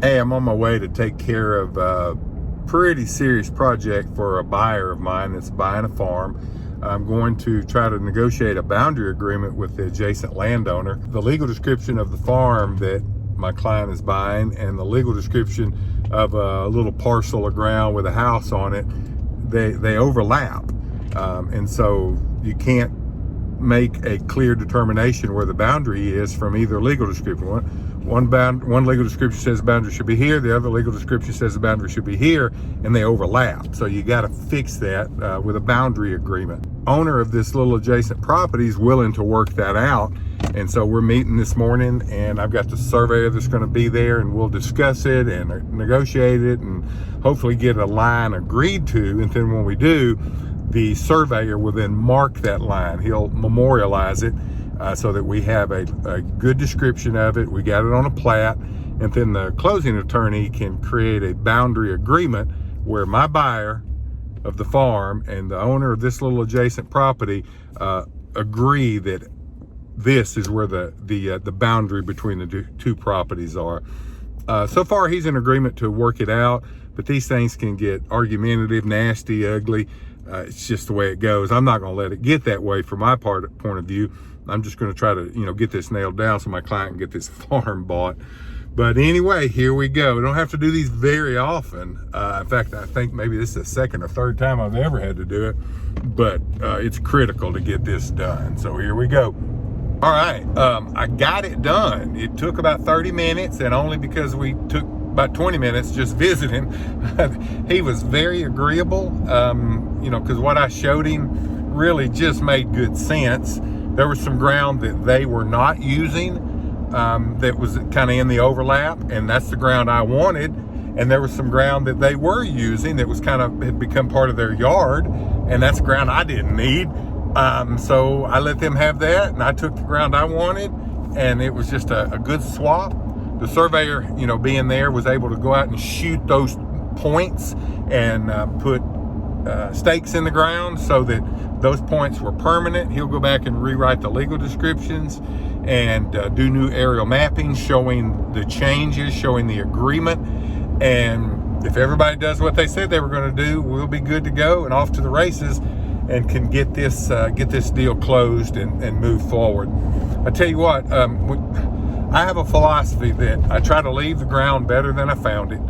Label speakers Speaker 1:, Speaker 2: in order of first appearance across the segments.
Speaker 1: Hey, I'm on my way to take care of a pretty serious project for a buyer of mine that's buying a farm. I'm going to try to negotiate a boundary agreement with the adjacent landowner. The legal description of the farm that my client is buying and the legal description of a little parcel of ground with a house on it, they overlap. And so you can't make a clear determination where the boundary is from either legal description. One legal description says the boundary should be here, the other legal description says the boundary should be here, and they overlap. So you got to fix that with a boundary agreement. Owner of this little adjacent property is willing to work that out, and so we're meeting this morning, and I've got the surveyor that's going to be there, and we'll discuss it and negotiate it and hopefully get a line agreed to. And then when we do, the surveyor will then mark that line. He'll memorialize it so that we have a good description of it. We got it on a plat, and then the closing attorney can create a boundary agreement where my buyer of the farm and the owner of this little adjacent property agree that this is where the boundary between the two properties are. So far, he's in agreement to work it out, but these things can get argumentative, nasty, ugly. It's just the way it goes. I'm not going to let it get that way from my point of view. I'm just going to try to, get this nailed down so my client can get this farm bought. But anyway, here we go. We don't have to do these very often. In fact, I think maybe this is the second or third time I've ever had to do it. But it's critical to get this done. So here we go. All right, I got it done. It took about 30 minutes, and only because we took about 20 minutes just visiting. He was very agreeable, because what I showed him really just made good sense. There was some ground that they were not using that was kind of in the overlap, and that's the ground I wanted. And there was some ground that they were using that was had become part of their yard, and that's ground I didn't need. So I let them have that, and I took the ground I wanted, and it was just a good swap. The surveyor, being there, was able to go out and shoot those points and put stakes in the ground so that those points were permanent. He'll go back and rewrite the legal descriptions and do new aerial mapping showing the changes, showing the agreement. And if everybody does what they said they were going to do, we'll be good to go and off to the races, and can get this deal closed and move forward. I tell you what, I have a philosophy that I try to leave the ground better than I found it,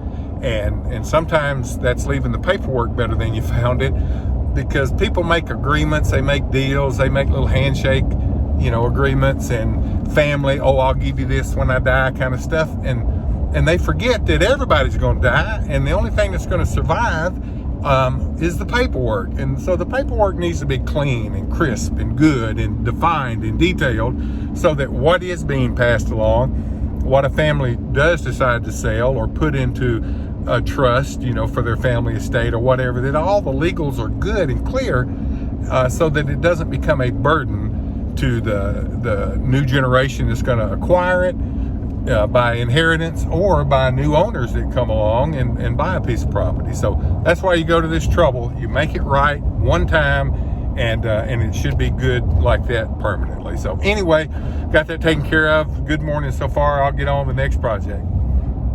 Speaker 1: and sometimes that's leaving the paperwork better than you found it, because people make agreements, they make deals, they make little handshake, agreements, and family, I'll give you this when I die kind of stuff, and they forget that everybody's going to die, and the only thing that's going to survive is the paperwork. And so the paperwork needs to be clean and crisp and good and defined and detailed, so that what is being passed along, what a family does decide to sell or put into a trust, for their family estate or whatever, that all the legals are good and clear, so that it doesn't become a burden to the new generation that's going to acquire it by inheritance or by new owners that come along and buy a piece of property. So that's why you go to this trouble. You make it right one time, and it should be good like that permanently. So anyway, got that taken care of. Good morning so far. I'll get on the next project.